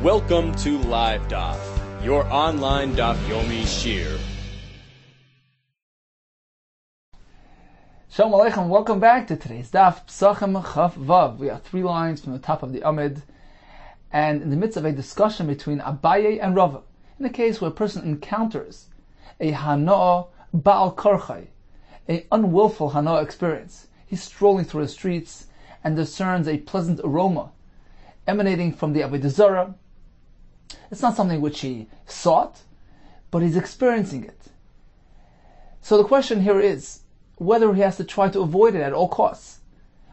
Welcome to Live Daf, your online Daf Yomi Shir. Shalom Aleichem, welcome back to today's Daf Pesachim Chaf Vav. We have 3 lines from the top of the Amid, and in the midst of a discussion between Abaye and Rava, in a case where a person encounters a Hanoah Baal Korchai, a unwillful Hanoah experience. He's strolling through the streets and discerns a pleasant aroma emanating from the Avodah Zarah. It's not something which he sought, but he's experiencing it. So the question here is whether he has to try to avoid it at all costs.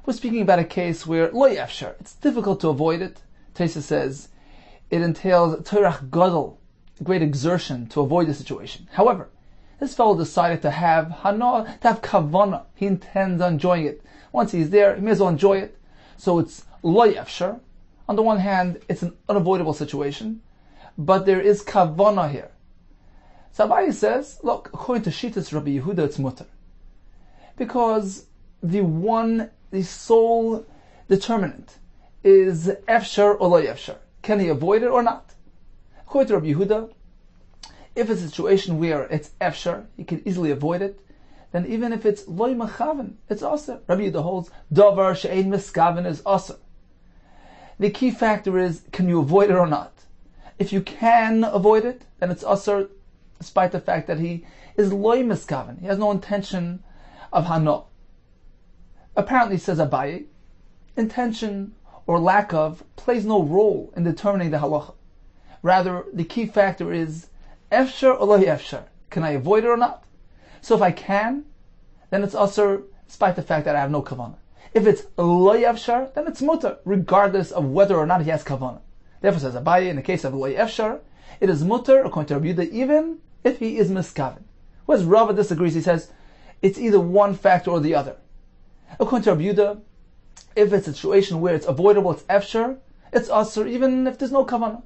We're speaking about a case where lo yafshar, it's difficult to avoid it. Taisa says it entails torach gadol, great exertion to avoid the situation. However, this fellow decided to have hanoah, to have kavanah. He intends on enjoying it. Once he's there, he may as well enjoy it. So it's lo yafshar. On the one hand, it's an unavoidable situation, but there is kavanah here. So Abaye says, look, according to Shittas Rabbi Yehuda, it's mutter. Because the sole determinant is efshar or lo efshar. Can he avoid it or not? According to Rabbi Yehuda, if it's a situation where it's efshar, he can easily avoid it, then even if it's lo mechaven, it's aser. Rabbi Yehuda holds, davar she'ein miskaven is aser. The key factor is, can you avoid it or not? If you can avoid it, then it's aser, despite the fact that he is lo miskaven. He has no intention of hanoah. Apparently, says Abaye, intention or lack of plays no role in determining the halacha. Rather, the key factor is efshar or lo efshar. Can I avoid it or not? So if I can, then it's aser, despite the fact that I have no kavanah. If it's lo efshar, then it's mutter, regardless of whether or not he has kavanah. Therefore, says Abaye, in the case of lo efshar, it is mutter according to Rabbi Yehuda, even if he is miskaven. Whereas Rava disagrees, he says it's either one factor or the other. According to Rabbi Yehuda, if it's a situation where it's avoidable, it's efshar, it's aser even if there's no kavanah.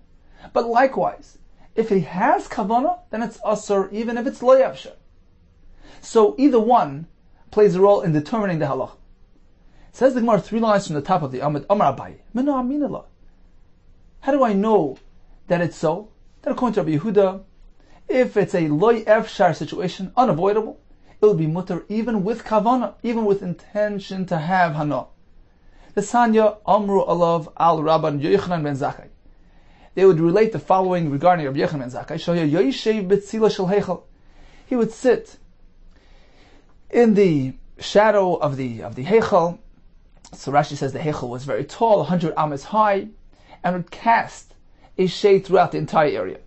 But likewise, if he has kavanah, then it's aser even if it's lo efshar. So either one plays a role in determining the halacha. Says the Gemara 3 lines from the top of the Amid, Amar Abaye, Meno aminallah. How do I know that it's so? That according to Rabbi Yehuda, if it's a lo efshar situation, unavoidable, it will be mutter even with kavanah, even with intention to have hanoah. The Sanya Amru Alav al Rabban Yochanan ben Zakkai. They would relate the following regarding Rabbi Yochanan ben Zakkai. Yoishev b'tzila shel heichal. He would sit in the shadow of the heichal. So Rashi says the heichal was very tall, 100 amas high, and would cast a shade throughout the entire area.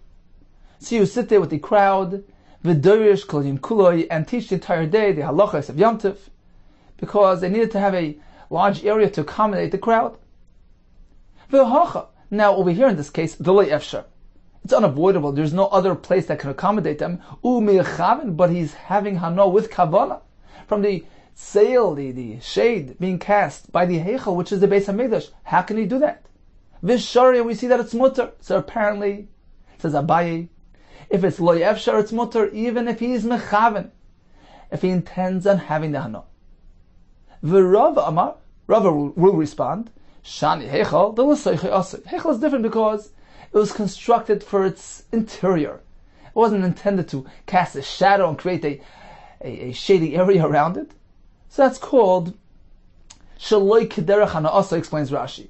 So you would sit there with the crowd, v'dorish kol yom kuloi, and teach the entire day the halachas of Yom Tov, because they needed to have a large area to accommodate the crowd. V'hacha. Now over here in this case, the lo efshar. It's unavoidable. There's no other place that can accommodate them. But he's having hanoah with kavanah from the sail, the shade being cast by the heichal, which is the Beis Hamikdash. How can he do that? V'shari, we see that it's mutter. So apparently, says Abaye, if it's lo efshar, it's mutter, even if he is mechaven, if he intends on having the hanoah. V'Rava Amar, Rava will respond, Shani heichal, the l'soichei asur. Heichal is different because it was constructed for its interior. It wasn't intended to cast a shadow and create a shady area around it. So that's called shaloi kederach hanoah, explains Rashi.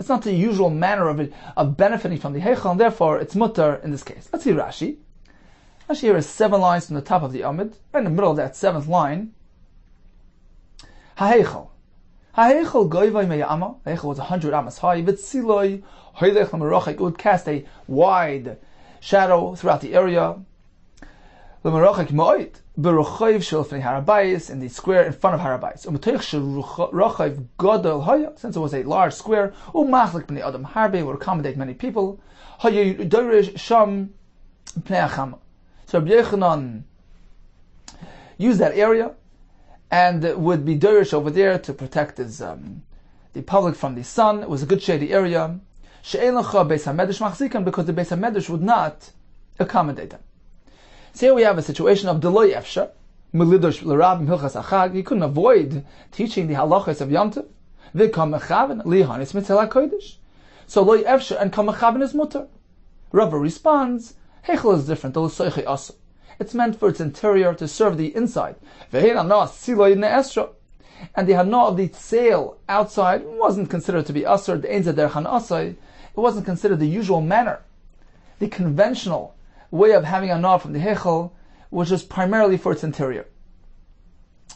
It's not the usual manner of benefiting from the heichal, and therefore it's mutter in this case. Let's see Rashi. Rashi here is 7 lines from the top of the Amid. Right in the middle of that 7th line, Ha'heichal. Ha'heichal goivay me'yama. The heichal was 100 amas high. V'tziloi hoylech l'merachik. It would cast a wide shadow throughout the area. L'merachik ma'oid. B'rochayv shel fnei harabayis, in the square in front of harabayis. U'metoich shel rochayv gadol haya, since it was a large square. U'machlik b'nei adam harbe, would accommodate many people. Haya dorish sham pnei achama. So Rabbi Yochanan used that area and would be dorish over there to protect his the public from the sun. It was a good shady area. She'ein lecha Beis HaMedrash machzikan, because the Beis HaMedrash would not accommodate them. So here we have a situation of delay efshar. Milidosh l'rab milchas achag. He couldn't avoid teaching the halachas of Yom Tov. V'kam mechaven lihanis mitzvah kodesh. So loy efsher and kamachavin is mutter. Rava responds, Heichel is different. It's meant for its interior to serve the inside. And the hana of the sail outside wasn't considered to be asr. It wasn't considered the usual manner, the conventional way of having hana from the heichel, which is primarily for its interior.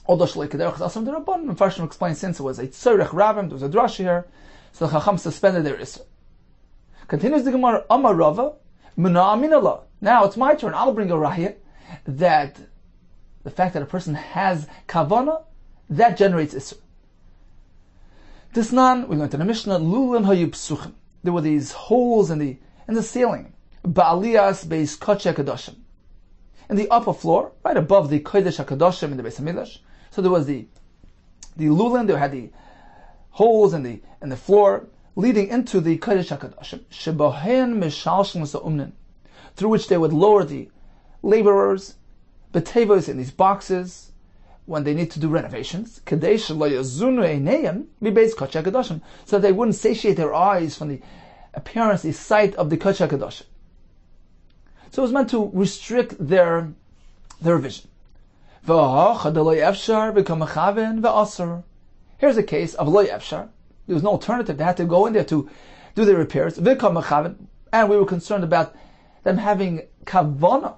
Although the Farshim explains, since it was a tzorech rabim, there was a drasha here, so the Chacham suspended their isser. Continues the Gemara, Amar Rava, Muna Aminallah. Now it's my turn. I'll bring a raya that the fact that a person has kavana, that generates isser. Disnan, we went to the Mishnah, Lulan hayu psuchim. There were these holes in the ceiling. Ba'aliyas beis kodesh hakadoshim. In the upper floor, right above the kodesh hakadoshim in the Beis Hamikdash. So there was the lulan. There had the holes in the floor leading into the kodesh hakadoshim. Shebohen mishalshim sa'umnin, through which they would lower the laborers, betevos, in these boxes when they need to do renovations, so they wouldn't satiate their eyes from the appearance, the sight of the kodesh hakadoshim. So it was meant to restrict their vision. Here's a case of loy efshar. There was no alternative. They had to go in there to do the repairs. And we were concerned about them having kavana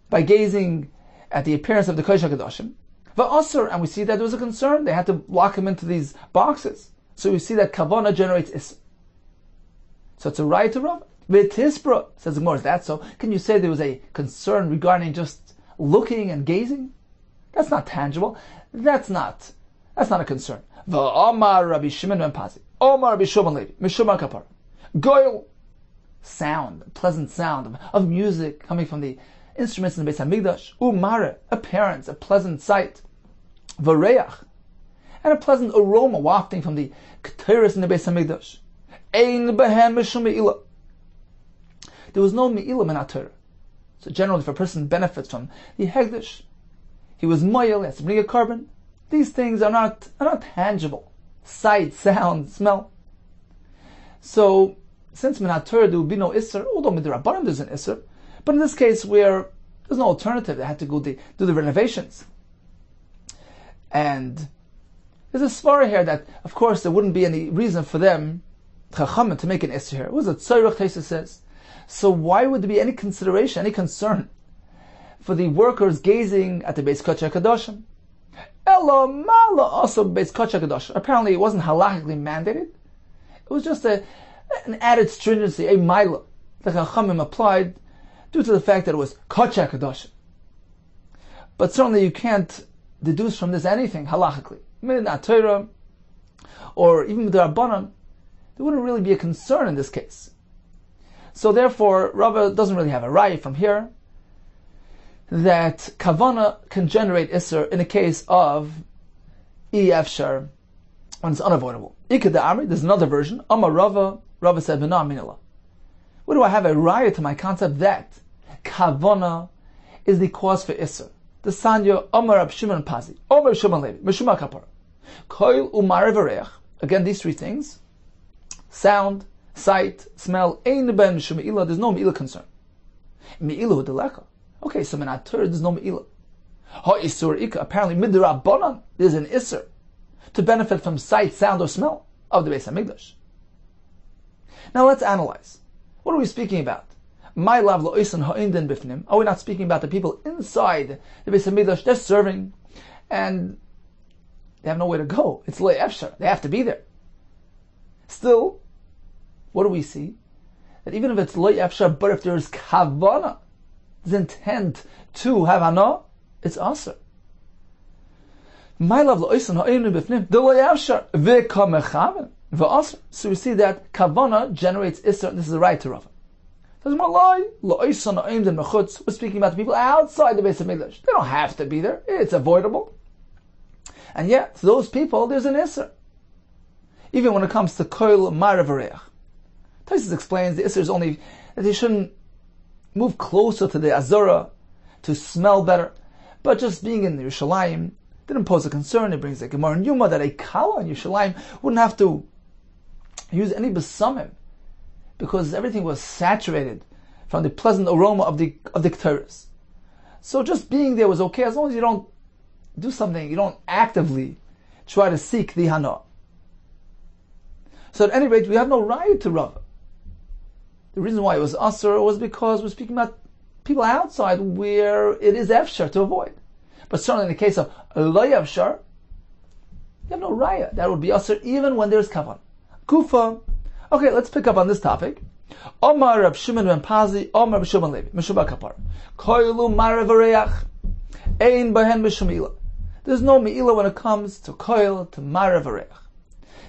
by gazing at the appearance of the kodesh hakadoshim. And we see that there was a concern. They had to lock him into these boxes. So we see that kavana generates isser. So it's a right to Rav. V'tisbra, says the Gemara, is that so? Can you say there was a concern regarding just looking and gazing? That's not tangible. That's not a concern. V'amar Rabbi Shimon ben Pazi. Omar Rabbi Shimon Levi. Mishumar kapar. Goyel. Sound, pleasant sound of music coming from the instruments in the Beis Hamikdash. Umare, appearance, a pleasant sight. V'reach. And a pleasant aroma wafting from the keteris in the Beis Hamikdash. Ein behem mishum me'ilah. There was no me'ilah min Torah. So generally, if a person benefits from the hegdish, he was moyel, he has to bring a carbon. These things are not tangible. Sight, sound, smell. So, since min Torah there would be no isser, although midrabanan there's an isser, but in this case where there's no alternative, they had to go do the renovations. And there's a svara here that, of course, there wouldn't be any reason for them, chachamim, to make an isser here. It was a tzorech, Taisa says. So why would there be any consideration, any concern for the workers gazing at the Beis Kodesh HaKadoshim? Elo mala also Beis Kodesh HaKadoshim. Apparently it wasn't halachically mandated. It was just an added stringency, a mila, that Chachamim applied due to the fact that it was Kodesh HaKadoshim. But certainly you can't deduce from this anything halachically. Min Torah, or even with the Rabbanan, there wouldn't really be a concern in this case. So therefore, Rava doesn't really have a raya from here that kavana can generate isser in a case of efshar, when it's unavoidable. Ikad Amri, there's another version. Amar Rava said, V'na minillah. Where do I have a raya to my concept that kavana is the cause for isser? The Sanya, Amar Rab Shimon Pazi, Amar Shimon Levi, Meshuma Kapar, Koil Umar V'reach. Again, these three things: sound, sight, smell. Ein ben sheme'ilah. There's no me'ilah concern. Me'ilah deleka. Okay, so min Torah there's no me'ilah. Ha isur ika. Apparently midrabanan there's an isur to benefit from sight, sound, or smell of the Beis Hamikdash. Now let's analyze. What are we speaking about? My lav lo'isan ha'indan bifnim. Are we not speaking about the people inside the Beis Hamikdash? They're serving, and they have nowhere to go. It's lo efshar. They have to be there. Still, what do we see? That even if it's lo efshar, but if there's kavana, there's intent to have hana, it's aser. My love lo'isan ha'indan bifnim. The lo efshar v'kamechaven v'aser. So we see that kavana generates isser. This is the right to Rava. We're speaking about the people outside the Beis Hamikdash. They don't have to be there. It's avoidable. And yet, to those people, there's an isser. Even when it comes to koil marav v'reach. Taisus explains the isser is only that they shouldn't move closer to the azora to smell better. But just being in Yerushalayim didn't pose a concern. It brings a Gemara in Yuma that a kala in Yerushalayim wouldn't have to use any besamim, because everything was saturated from the pleasant aroma of the ketores. So just being there was okay, as long as you don't do something, you don't actively try to seek the hana. So at any rate, we have no right to Rava. The reason why it was asur was because we're speaking about people outside where it is efshar to avoid. But certainly in the case of lo efshar, you have no raya. That would be asur even when there's kavan. Kufa. Okay, let's pick up on this topic. Omar Rab Shimon ben Pazi, Omar Rab Shimon Levi, Meshuba Kapar. Koilu marav reach, ein behen mishum ila. There's no meila when it comes to koil, to marav reach.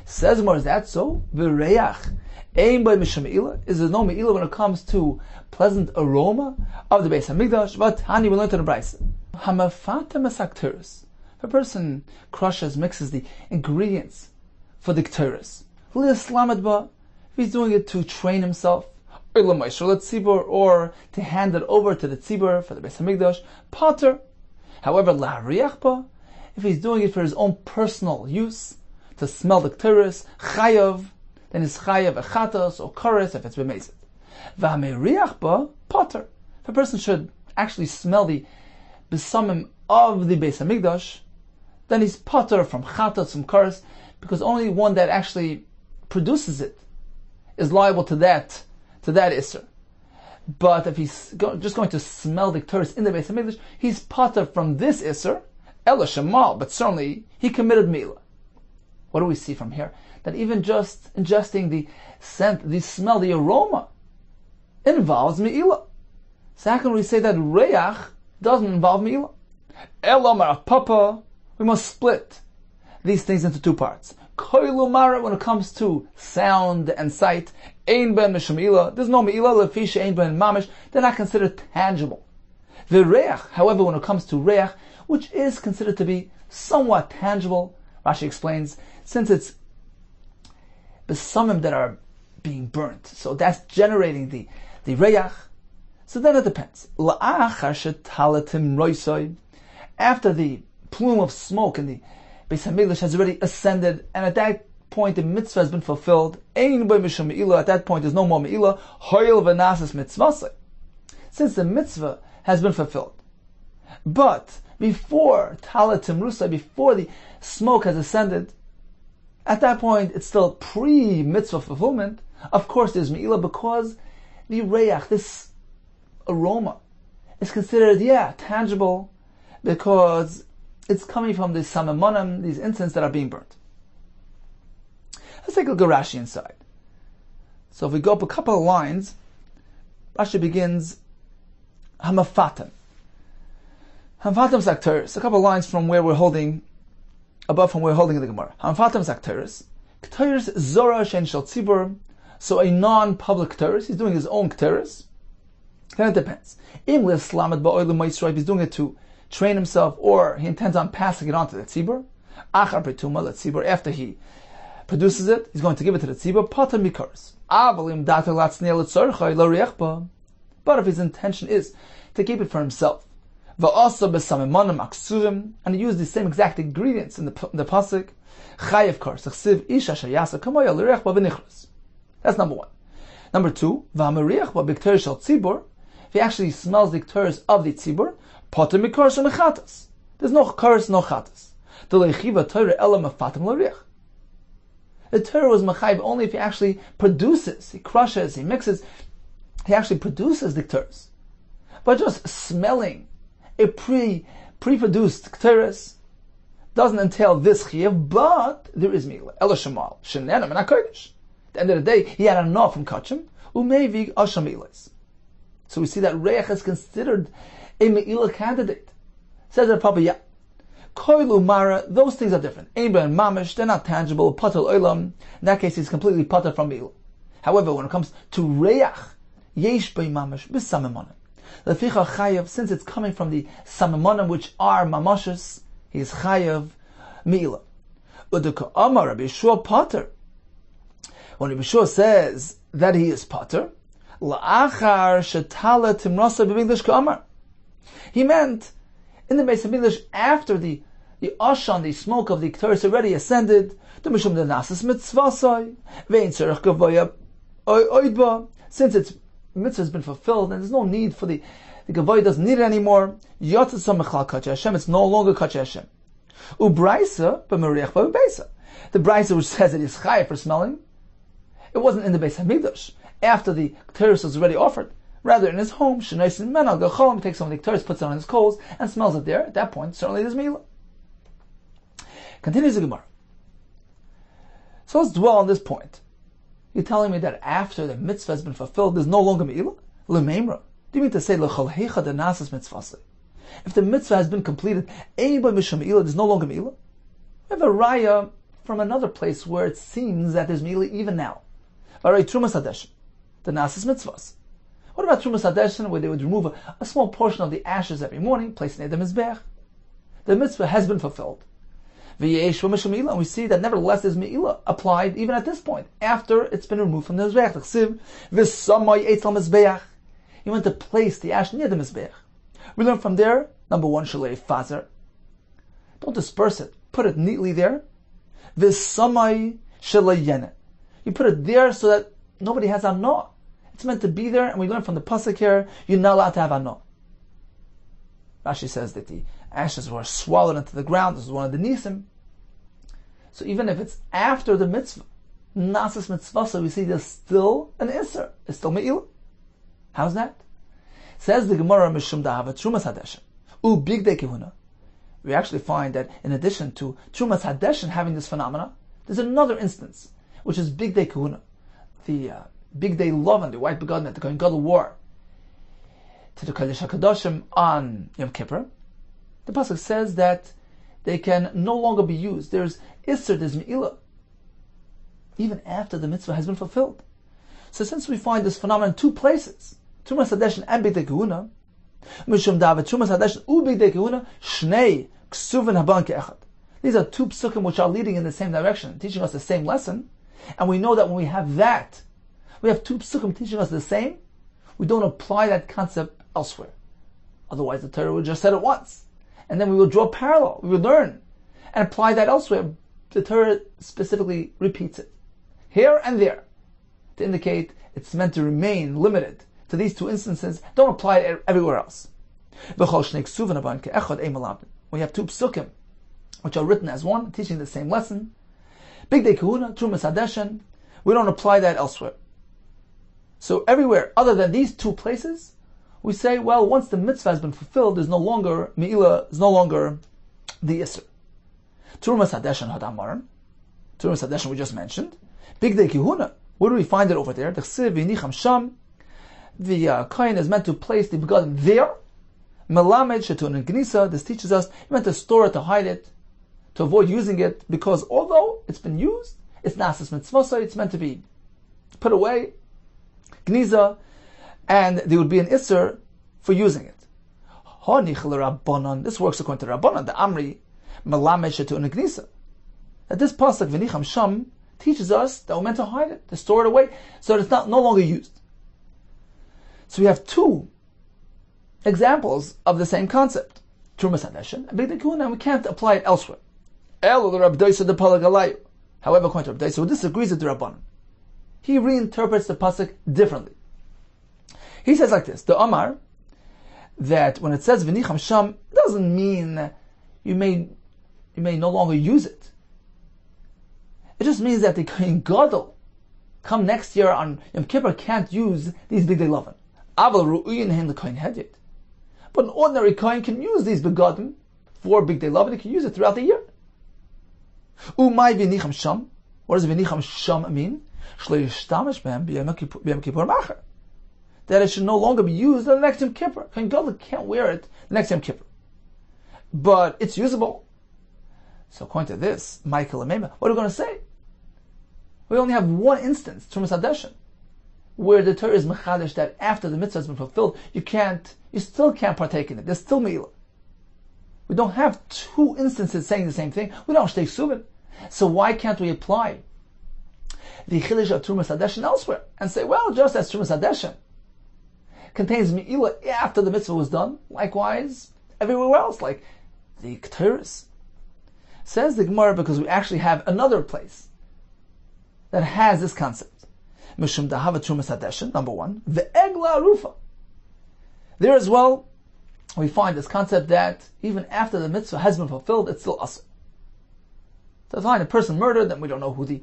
Says more, is that so? V'reach, ein behen mishum ila. Is there no meila when it comes to pleasant aroma of the Beis Hamikdash? Vatani, we learned in the Brisa. Hamafata mesakteris. If a person crushes, mixes the ingredients for the ketores, if he's doing it to train himself, or to hand it over to the tzibur for the Beis Hamikdash, pater. However, if he's doing it for his own personal use, to smell the ketores, chayav, then it's chayav echatos or kares if it's b'mezid. V'hameriach pater. If a person should actually smell the besamim of the Beis Hamikdash, then he's pater from chatos, from kares, because only one that actually produces it is liable to that isser. But if he's just going to smell the ketores in the Beis Hamikdash, he's pater from this isser, ela shemal, but certainly he committed milah. What do we see from here? That even just ingesting the scent, the smell, the aroma, involves milah. So how can we say that reach doesn't involve milah? Ela papa, we must split these things into two parts. Koilu mara, when it comes to sound and sight, ein ben mishum meila. There's no meila lefisha ein ben mamish. They're not considered tangible. The reach, however, when it comes to reach, which is considered to be somewhat tangible, Rashi explains, since it's besamim that are being burnt, so that's generating the reach. So then it depends. La'achar shetalatim roisoi. After the plume of smoke in the Beis Hamikdash has already ascended, and at that point the mitzvah has been fulfilled. Ein bo mishum meila. At that point there's no more meila. Hoil v'nasis mitzvasei. Since the mitzvah has been fulfilled, but before talatim rusai, before the smoke has ascended, at that point it's still pre-mitzvah fulfillment. Of course there's meila because the reach, this aroma, is considered tangible because it's coming from the samamonim, these incense that are being burnt. Let's take a look at Rashi inside. So if we go up a couple of lines, Rashi begins hamafatim. Hamafatim sakteris. A couple of lines from where we're holding, above from where we're holding in the Gemara. Hamafatim sakteris. Ketores zora shen shel tzibur. So a non-public ketores. He's doing his own ketores. Then it depends. Im lislamet ba'olim ma'isroi. If he's doing it to train himself, or he intends on passing it on to the tzibur. Achar petuma le tzibur. After he produces it, he's going to give it to the tzibur. Pater mikaros. Avalim dater latzniel etzorchai lo riechba. But if his intention is to keep it for himself, va'asa b'samimonim aksurim, and he used the same exact ingredients in the pasuk, chayev kar sechsiv isha shayasa kamoya lo riechba v'nichros. That's number one. Number two, v'hameriechba b'kter shel tzibur. If he actually smells the ketores of the tzibur, Potter mikors and mechatas. There's no kars, no chatas. The leichiva Torah ela mefatim l'riach. The Torah was mechayiv only if he actually produces, he crushes, he mixes, he actually produces the ketores. But just smelling a pre-produced ketores doesn't entail this chiyav, but there is milah. Ela shemal shenenim and hakodesh. At the end of the day, he had enough from kachim umevi asham ilas. So we see that reach is considered a meila candidate. Says the Papa, Koilu Mara, those things are different. Ein ben mamish, they're not tangible. Patel olam, in that case he's completely pater from meila. However, when it comes to reach, yesh bei mamish, b'samamonim. Leficha chayav, since it's coming from the samamonim which are mamashus, he is chayav meila. Uduka Amar Rabbi Yehoshua pater. When Rabbi Yehoshua says that he is pater, la'achar shetala timrasa b'migdash ka'amar. He meant in the Beis Hamikdash after the ashan, the smoke of the ketores already ascended, The mishum the nasis mitzvasai vein tzarich gavoya oidba. Since its mitzvah has been fulfilled and there's no need for the gavoya doesn't need it anymore. Yotzasam mechal kachei Hashem. It's no longer kachei Hashem. Ubraisa b'meriach b'beisa. The brisa which says that it's chayav for smelling, it wasn't in the Beis Hamikdash after the Ketores was already offered. Rather, in his home, Shenaisin Menal Gacholim takes some of the Ketores, puts it on his coals, and smells it there. At that point, certainly there's Meila. Continues the Gemara. So let's dwell on this point. You're telling me that after the mitzvah has been fulfilled, there's no longer Meila? L'meimra. Do you mean to say L'chol heicha denasas mitzvasei? If the mitzvah has been completed, Ein by mishum Meila, there's no longer Meila? We have a raya from another place where it seems that there's Meila even now. Alright, Trumas Hadeshin, the Nasis Mitzvahs. What about Trumas Hadeshin, where they would remove a small portion of the ashes every morning, place near the Mizbech? The mitzvah has been fulfilled. V'yesh v'mishum Meila, and we see that nevertheless there's Meila applied even at this point, after it's been removed from the Mizbech. L'chsiv, v'samay eitz al Mizbech. You want to place the ash near the Mizbech. We learn from there, number one, shalei fazer. Don't disperse it. Put it neatly there. V'samay shalei yenet. You put it there so that nobody has anah. It's meant to be there, and we learn from the pasuk here, you're not allowed to have anah. Rashi says that the ashes were swallowed into the ground. This is one of the nisim. So even if it's after the mitzvah, nasas mitzvah, so we see there's still an isser. It's still me'il. How's that? Says the Gemara, mishum da'ava trumas hadeshin. Big day kihuna. We actually find that in addition to trumas hadeshin having this phenomena, there's another instance, which is Big Day Kahuna, the Big Day Lovan, the white begotten at the Kohen Gadol war to the Kodesh HaKadoshim on Yom Kippur. The pasuk says that they can no longer be used. There's Isser, there's Me'ilah, even after the mitzvah has been fulfilled. So since we find this phenomenon in two places, Trumas Hadeshin and Big Day Kahuna, Mishum David, Trumas Hadeshin u Big Day Kahuna, Shnei Ksuvin Haban Ke'echad. These are two psukim which are leading in the same direction, teaching us the same lesson. And we know that when we have that, we have two psukim teaching us the same, we don't apply that concept elsewhere. Otherwise the Torah would just said it once. And then we will draw a parallel, we will learn, and apply that elsewhere. The Torah specifically repeats it, here and there, to indicate it's meant to remain limited to these two instances. Don't apply it everywhere else. We have two psukim which are written as one, teaching the same lesson. Big Day Kahuna, Trumas Hadeshin, we don't apply that elsewhere. So everywhere other than these two places, we say, well, once the mitzvah has been fulfilled, there's no longer Me'ilah, is no longer the Isser. Trumas Hadeshin Hadamaran, Trumas Hadeshin we just mentioned. Big Day Kahuna, where do we find it over there? The Kohen is meant to place the begotten there. Melamed Shetun Gnisa, this teaches us, you're meant to store it, to hide it, to avoid using it, because although it's been used, it's nasas mitzvah, it's meant to be put away, gniza, and there would be an isser for using it. This works according to Rabbanan, the Amri, melamed shetun gniza. That this pasuk v'nicham sham teaches us that we're meant to hide it, to store it away, so that it's no longer used. So we have two examples of the same concept, Trumas Hadeshin and Big Day Kahuna, and we can't apply it elsewhere. However, according to Rabbi Yehuda, who disagrees with the Rabbanan, he reinterprets the pasuk differently. He says like this: the Amar, that when it says v'nicham sham, doesn't mean you may no longer use it. It just means that the Kohen Gadol, come next year on Yom Kippur, can't use these Big Day Lovan. Aval ru'uyin hen the Kohen Hedyet. But an ordinary Kohen can use these begotten for Big Day Lovan. He can use it throughout the year. Umay v'nicham sham. What does v'nicham sham mean? That it should no longer be used on the next Yom Kippur. Kohen Gadol can't wear it the next Yom Kippur, but it's usable. So according to this, Michael and Mema, what are we going to say? We only have one instance, Trumas Hadeshin, where the Torah is mechadish that after the mitzvah has been fulfilled, you still can't partake in it. There's still Me'ilah. We don't have two instances saying the same thing. We don't shtei subin. So why can't we apply the chilish of Trumas Hadeshin elsewhere and say, well, just as Trumas Hadeshin contains Me'ilah after the mitzvah was done, likewise everywhere else, like the Ketores. Says the Gemara, because we actually have another place that has this concept. Mishum dahava trumas hadeshen, number one. Ve'egla arufa. There as well, we find this concept that even after the mitzvah has been fulfilled, it's still asr. So find a person murdered, then we don't know who the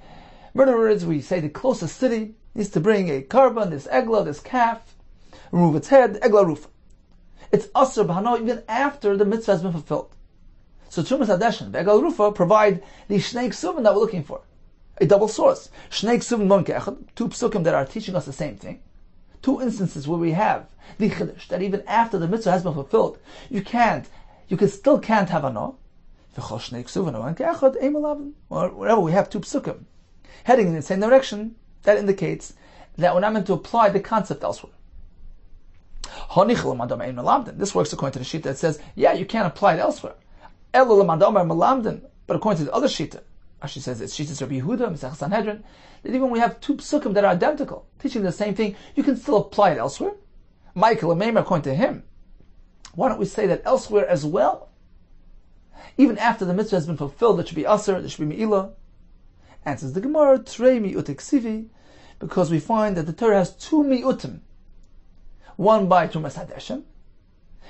murderer is. We say the closest city needs to bring a carbon, this egla, this calf, remove its head, egla rufa. It's asr b'hano even after the mitzvah has been fulfilled. So Trumas Hadeshen, egla rufa provide the shnei ksuvim that we're looking for. A double source. Shnei ksuvim mon ke'echad, two psukim that are teaching us the same thing. Two instances where we have the chiddush, that even after the mitzvah has been fulfilled, you still can't have ano. Or wherever we have two psukim heading in the same direction, that indicates that we're not meant to apply the concept elsewhere. This works according to the shita that says, yeah, you can't apply it elsewhere. But according to the other shita, she says it's shita's Rabbi Yehuda, Mesech Sanhedrin, that even when we have two psukim that are identical, teaching the same thing, you can still apply it elsewhere. Michael and according to him, why don't we say that elsewhere as well? Even after the mitzvah has been fulfilled, there should be asr, there should be me'ilah. Answers the Gemara, trei mi'ut eksivi, because we find that the Torah has two mi'utim, one by Trumas Hadeshen,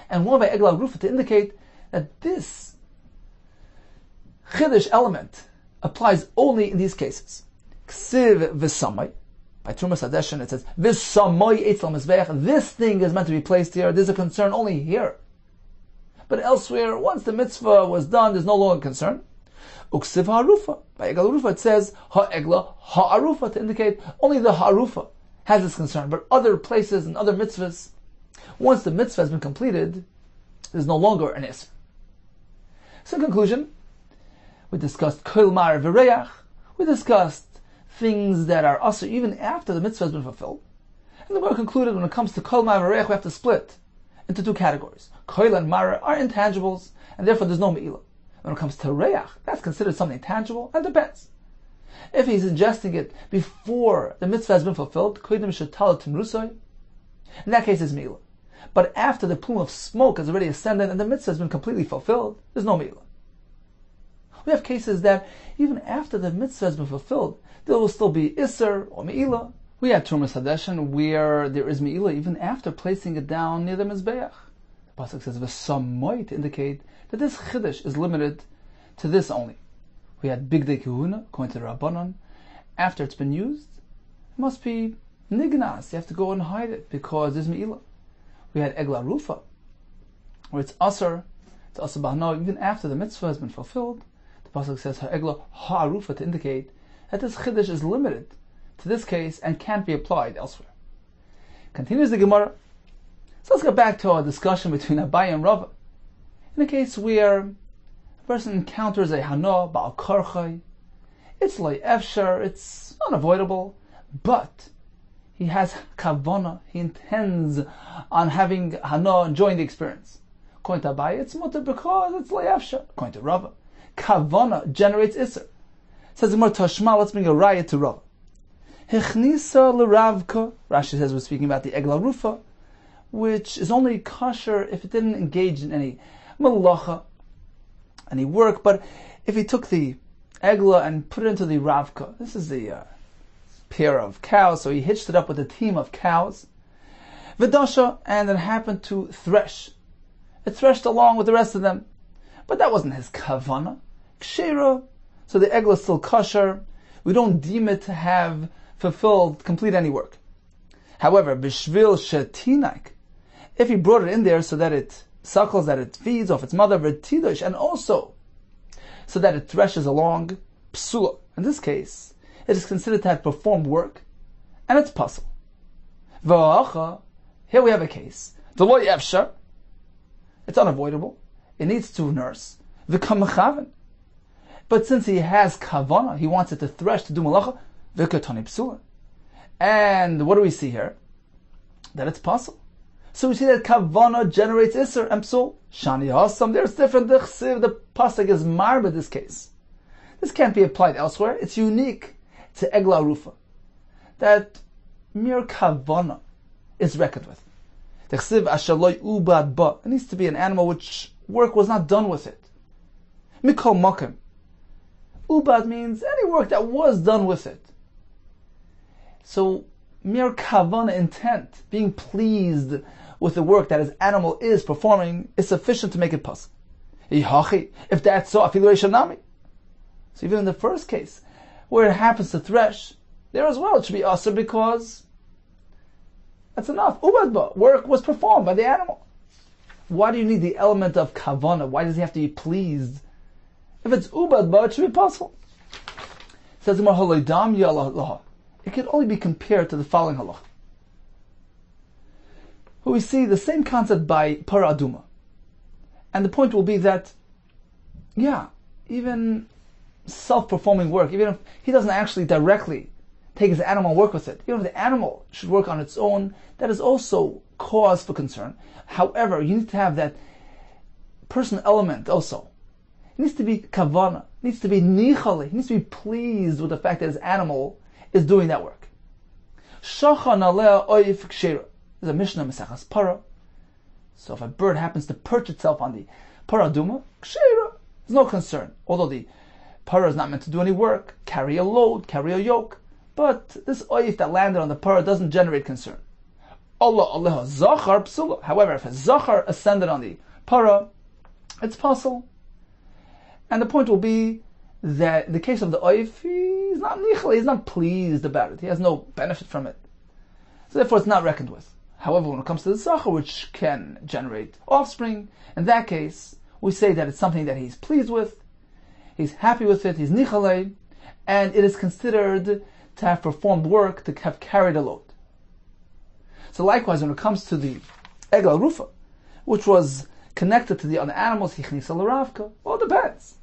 and one by Egla Rufa, to indicate that this chiddush element applies only in these cases. Ksiv v'samai, by Trumas Hadeshen it says, v'samai eitzel mizbeach, this thing is meant to be placed here, there's a concern only here. But elsewhere, once the mitzvah was done, there's no longer concern. Uksiv ha'arufa. By Egla Rufa it says ha'egla ha'arufa, to indicate only the ha'arufa has this concern. But other places and other mitzvahs, once the mitzvah has been completed, there's no longer an isr. So in conclusion, we discussed kol mar v'reach. We discussed things that are asr even after the mitzvah has been fulfilled. And the Gemara concluded when it comes to kol mar v'reach, we have to split into two categories. Koil and Mara are intangibles, and therefore there's no Me'ilah. When it comes to Reach, that's considered something tangible, and depends. If he's ingesting it before the mitzvah has been fulfilled, Koidim Shetala Timrusoi, in that case it's Me'ilah. But after the plume of smoke has already ascended and the mitzvah has been completely fulfilled, there's no Me'ilah. We have cases that even after the mitzvah has been fulfilled, there will still be Isser or Me'ilah. We have Trumas Hadeshen where there is Me'ilah even after placing it down near the Mizbeach. The Pasuk says V'samoi, to indicate that this Chiddush is limited to this only. We had Bigdei Kehuna, according to the Rabbanon. After it's been used, it must be Nignas. You have to go and hide it because there's Me'ilah. We had Egla Rufa, where it's Asr, it's Asr B'hano, even after the mitzvah has been fulfilled. The Pasuk says Ha'egla Ha'arufa, to indicate that this Chiddush is limited to this case and can't be applied elsewhere. Continues the Gemara. So let's get back to our discussion between Abaye and Rava. In a case where a person encounters a Hano, Ba'al Karchai, it's Loi Efshar, it's unavoidable, but he has Kavana, he intends on having Hano, enjoying the experience. According to Abaye, it's Mutter because it's Loi Efshar. According to Rava, Kavana generates Isser. Says the Gemara, Tashma, let's bring a riot to Rava. Hechnisa l'ravka. Rashi says we're speaking about the egla rufa, which is only kosher if it didn't engage in any malacha, any work. But if he took the egla and put it into the ravka, this is the pair of cows, so he hitched it up with a team of cows, vidasha, and it happened to thresh. It threshed along with the rest of them, but that wasn't his kavana. Kshera, so the egla is still kosher. We don't deem it to have fulfilled, complete any work. However, bishvil shetinaik, if he brought it in there so that it suckles, that it feeds off its mother, v'tidosh, and also so that it threshes along, psula. In this case, it is considered to have performed work, and it's puzzle. V'acha, here we have a case. The loy efshar, it's unavoidable. It needs to nurse. V'kamachaven. But since he has kavana, he wants it to thresh, to do malacha, v'katoni psula. And what do we see here? That it's possible. So we see that kavana generates isser and psul. Shani hasam, there's different. The pasuk is marba this case. This can't be applied elsewhere. It's unique to egla rufa. That mere kavana is reckoned with. The chsiv ashaloi ubad ba. It needs to be an animal which work was not done with it. Mikol makim. Ubad means any work that was done with it. So, mere kavana, intent, being pleased with the work that his animal is performing, is sufficient to make it possible. If that's so, so even in the first case, where it happens to thresh, there as well it should be asr because that's enough. Ubad, work was performed by the animal. Why do you need the element of kavana? Why does he have to be pleased? If it's ubad, it should be possible. It says it can only be compared to the following halach. We see the same concept by para aduma. And the point will be that, even self-performing work, even if he doesn't actually directly take his animal and work with it, even if the animal should work on its own, that is also cause for concern. However, you need to have that personal element also. It needs to be kavana, it needs to be nichali, he needs to be pleased with the fact that his animal is doing that work. Shachan aleh oif kshera. There's a Mishnah Mesachas Para. So if a bird happens to perch itself on the para aduma, kshera, there's no concern. Although the para is not meant to do any work, carry a load, carry a yoke, but this oif that landed on the para doesn't generate concern. Allah zachar psula. However, if a zachar ascended on the para, it's possible. And the point will be that in the case of the oif, he's not nichel, he's not pleased about it. He has no benefit from it. So therefore it's not reckoned with. However, when it comes to the zachar, which can generate offspring, in that case, we say that it's something that he's pleased with, he's happy with it, he's nichale, and it is considered to have performed work, to have carried a load. So likewise, when it comes to the egel rufa, which was connected to the other animals, hichnisa l'ravka, well, it depends.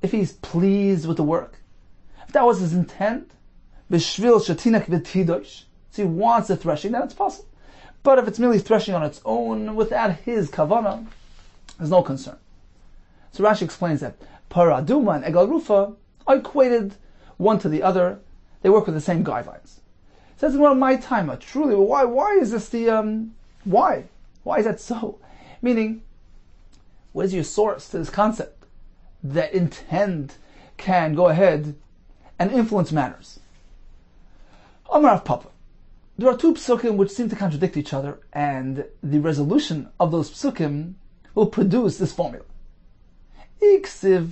If he's pleased with the work, if that was his intent, b'shvil shatinak v'tidosh, so he wants the threshing, then it's possible. But if it's merely threshing on its own, without his kavana, there's no concern. So Rashi explains that para aduma and egel rufa are equated one to the other. They work with the same guidelines. It says, well, my timer, truly, why is this why? Why is that so? Meaning, what is your source to this concept that intent can go ahead and influence matters? Amar Rav Papa. There are two psukim which seem to contradict each other, and the resolution of those psukim will produce this formula. Iksiv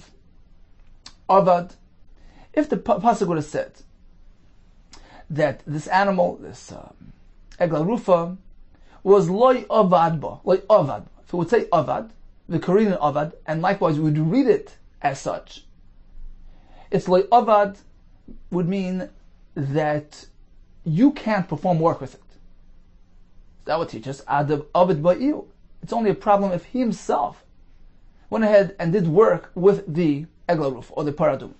avad. If the pasuk would have said that this animal, this egel rufa, was loy avad ba, loy avad. If it would say avad, the Korean avad, and likewise we would read it as such, it's loy avad would mean that you can't perform work with it. That would teach us adav avid ba'iu. It's only a problem if he himself went ahead and did work with the egel rufa or the paradum.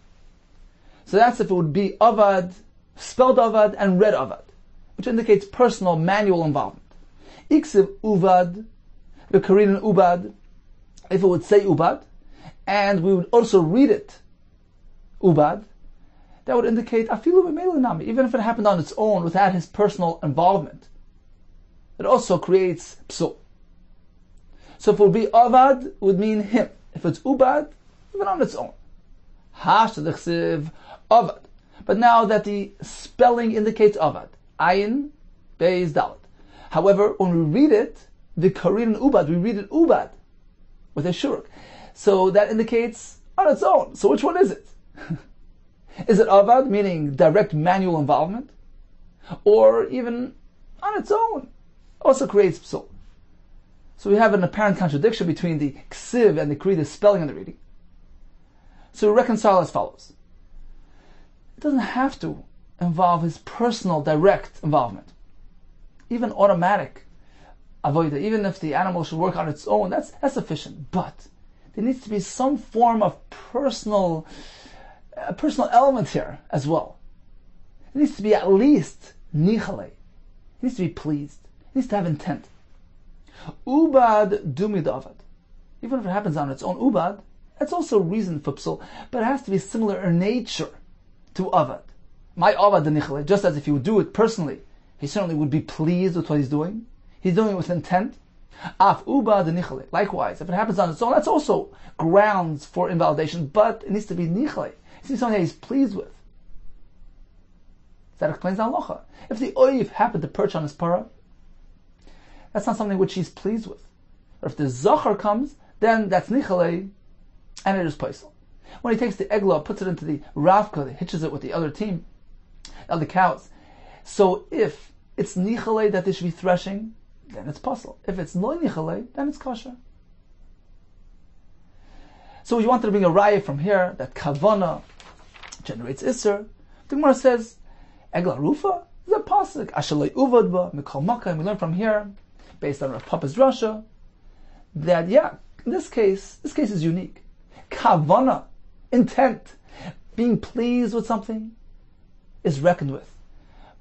So that's if it would be avad, spelled avad and read avad, which indicates personal manual involvement. Iksiv uvad, the Korean ubad, if it would say ubad, and we would also read it ubad, that would indicate afilu b'meilinami, even if it happened on its own without his personal involvement. It also creates psul. So if it would be avad, it would mean him. If it's ubad, even on its own. Hashtachiv avad. But now that the spelling indicates avad, ayin, beis, dalet. However, when we read it, the Korean ubad, we read it ubad with a shuruk. So that indicates on its own. So which one is it? Is it avad, meaning direct manual involvement? Or even on its own? Also creates psul. So we have an apparent contradiction between the ksiv and the kri, the spelling and the reading. So we reconcile as follows. It doesn't have to involve his personal direct involvement. Even automatic avoida, even if the animal should work on its own, that's sufficient. But there needs to be some form of personal element here as well. It needs to be at least nichale. He needs to be pleased. He needs to have intent. Ubad dumid avad. Even if it happens on its own ubad, that's also reason for psul, but it has to be similar in nature to avad. My avad the nichale, just as if he would do it personally, he certainly would be pleased with what he's doing. He's doing it with intent. Af ubad the nichale. Likewise, if it happens on its own, that's also grounds for invalidation, but it needs to be nichale. See something that he's pleased with. That explains the halacha. If the oiv happened to perch on his parah, that's not something which he's pleased with. But if the zachar comes, then that's nichalei, and it is paisel. When he takes the eglah, puts it into the ravka, hitches it with the other team, the other cows. So if it's nichalei that they should be threshing, then it's pasul. If it's lo nichalei, then it's kosher. So we wanted to bring a raya from here that kavana generates isser. The Gemara says, egla rufa is a pasuk. Ashalei uvadba mikol makkah. And we learn from here, based on Rav Papa's drasha, that in this case is unique. Kavana, intent, being pleased with something, is reckoned with,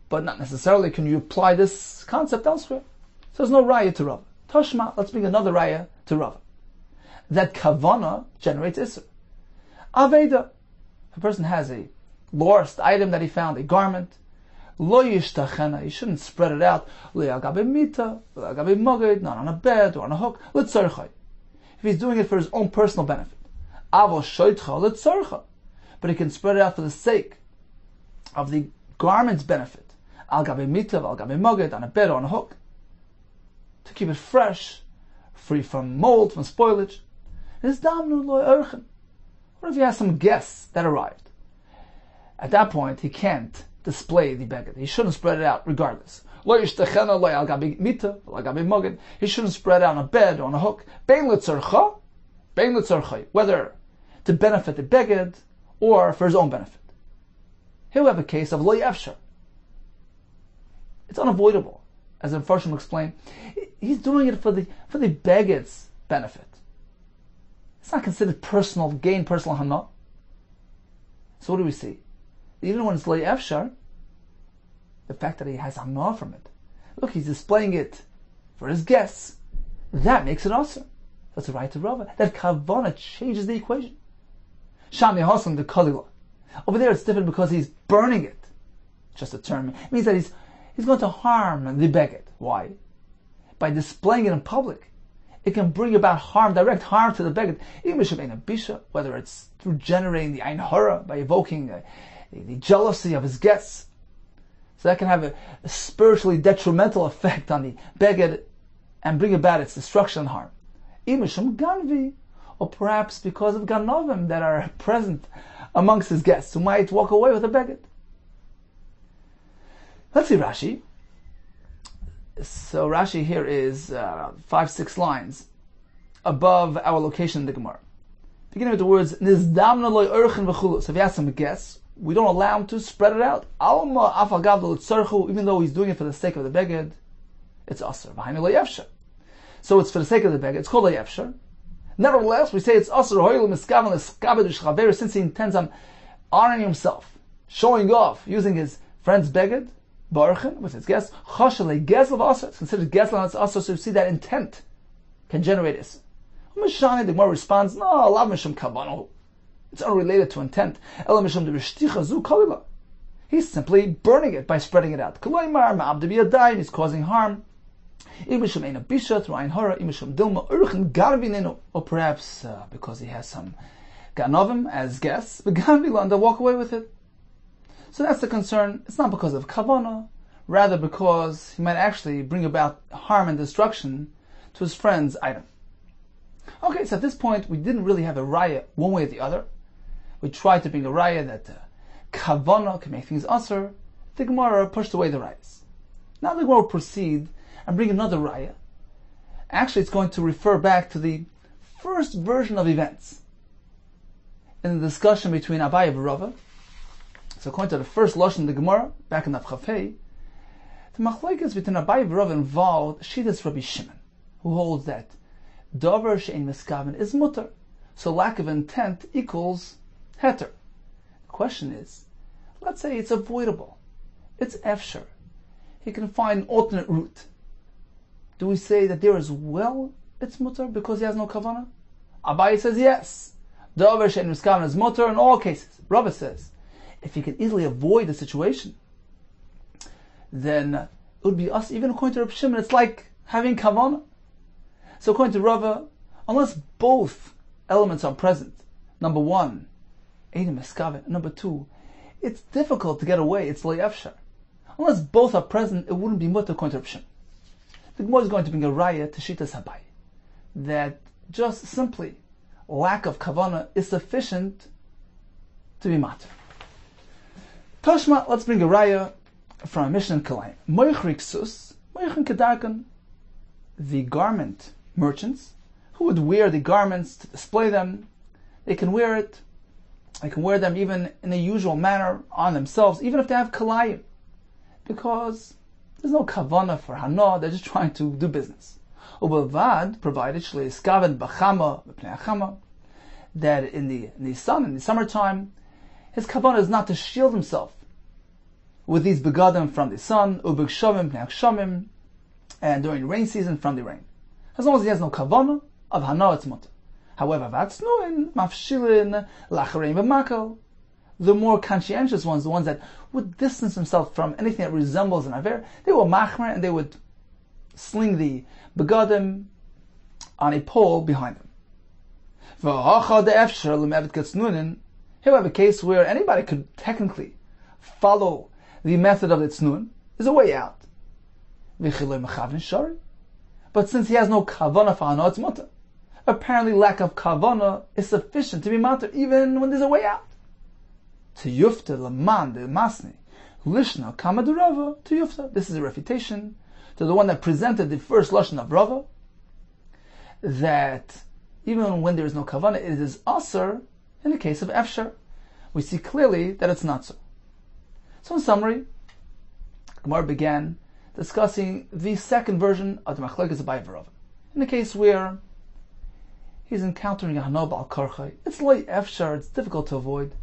but not necessarily can you apply this concept elsewhere. So there's no raya to Rava. Toshma, let's bring another raya to Rava. That kavana generates isser. Aveda, if a person has a lost item that he found, a garment, lo yishtachena, he shouldn't spread it out, lo yagabe mita, lo yagabe magid, not on a bed or on a hook, litzarchai. If he's doing it for his own personal benefit, avo shoitcha litzarcha, but he can spread it out for the sake of the garment's benefit, al gabe mita, al gabe magid, on a bed or on a hook, to keep it fresh, free from mold, from spoilage. His damnu lo erchen. What if he has some guests that arrived? At that point, he can't display the beged. He shouldn't spread it out regardless. Lo yishtachena lo al gabe mita, lo gabe magid. He shouldn't spread it out on a bed or on a hook. Bein litzarcha, whether to benefit the beged or for his own benefit. Here we have a case of lo yafshar. It's unavoidable, as the Farshim explained. He's doing it for the beged's benefit. It's not considered personal gain, personal hana. So what do we see? Even when it's lo yafshar, the fact that he has hana from it. Look, he's displaying it for his guests. That makes it awesome. That's a right to Rava. That kavana changes the equation. Shami hasan the kalila. Over there it's different because he's burning it. Just a term. It means that he's going to harm the beged. Why? By displaying it in public, it can bring about harm, direct harm to the beged. Whether it's through generating the ein hara, by evoking the jealousy of his guests. So that can have a spiritually detrimental effect on the beged and bring about its destruction and harm. Ganvi, or perhaps because of ganovim that are present amongst his guests who might walk away with a beged. Let's see Rashi. So Rashi here is 5-6 lines above our location in the Gemara. Beginning with the words Nizdamna loy urchen v'chulu. So if you ask him a guess, we don't allow him to spread it out. Alma afagav l'tzarchu, even though he's doing it for the sake of the beged, it's asr. V'hainu lo yafshar. So it's for the sake of the beged. It's called lo yafshar. Nevertheless, we say it's asr hoyle miskaven l'skabed u'shchaver, since he intends on honoring himself, showing off, using his friend's beged, barchen, with his guest, chashale gesel v'asr. It's considered gesel and it's asr. So you see that intent can generate this. The Gemara responds, no, alav mishum kavano. It's unrelated to intent. Ela mishum derishticha zu kalila. He's simply burning it by spreading it out. Kalaymar ma'abde biyadayim. He's causing harm. Imishum ein abisha through ein hara. Imishum dilma urchen garvinenu. Or perhaps because he has some ganovim as guests, but garvilan, they'll walk away with it. So that's the concern. It's not because of kavana, rather because he might actually bring about harm and destruction to his friend's item. Okay, so at this point, we didn't really have a raya one way or the other. We tried to bring a raya that kavana can make things asr. The Gemara pushed away the rayas. Now the Gemara will proceed and bring another raya. Actually, it's going to refer back to the first version of events in the discussion between Abaye and Rava. So according to the first lashon in the Gemara, back in the Chafei, the machlokes between Abaye and Rava involved Shitas Rabbi Shimon, who holds that davar she'ein miskaven is mutter, so lack of intent equals heter. The question is, let's say it's avoidable, it's efshar, he can find an alternate route. Do we say that there as well it's mutter because he has no kavanah? Abaye says yes, davar she'ein miskaven is mutter in all cases. Rava says, if you can easily avoid the situation, then it would be us, even according to Rabbi Shimon, it's like having kavanah. So according to Rava, unless both elements are present, number one, Eidim Eskaven. Number two, it's difficult to get away. It's Lo Efshar. Unless both are present, it wouldn't be mutter according to Reb Shimon. The Gemara is going to bring a raya to Shitas Habai that just simply lack of kavanah is sufficient to be matter. Tashma, let's bring a raya from a Mishnah in Kalayim. Moichrik sus, moichin kedarkan. The garment merchants who would wear the garments to display them, they can wear it. They can wear them even in a usual manner on themselves, even if they have kalayim, because there's no kavanah for hana. They're just trying to do business. Ubavad, provided shleiskaven b'chama b'pnei achama, that in the sun, in the summertime, his kavanah is not to shield himself with these begadim from the sun, ubigshomim pnei achshomim, and during rain season from the rain. As long as he has no kavanah of hana, it's mutter. However, vatznuin, mafshilin, lacharein b'makal, the more conscientious ones, the ones that would distance themselves from anything that resembles an aver, they were machmer and they would sling the begadim on a pole behind them. Here we have a case where anybody could technically follow the method of the tznuin. There's a way out. But since he has no kavanah for hana, it's mutter. Apparently lack of kavanah is sufficient to be matter even when there's a way out. To yufta laman de masni lishna kamadurava to yufta. This is a refutation to the one that presented the first lashon of Rava, that even when there is no kavanah, it is aser in the case of efshar. We see clearly that it's not so. So in summary, Gemara began discussing the second version of the machlokes of Abaye Rava. In the case where he's encountering a hana b'al karchai, it's loy efshar, it's difficult to avoid.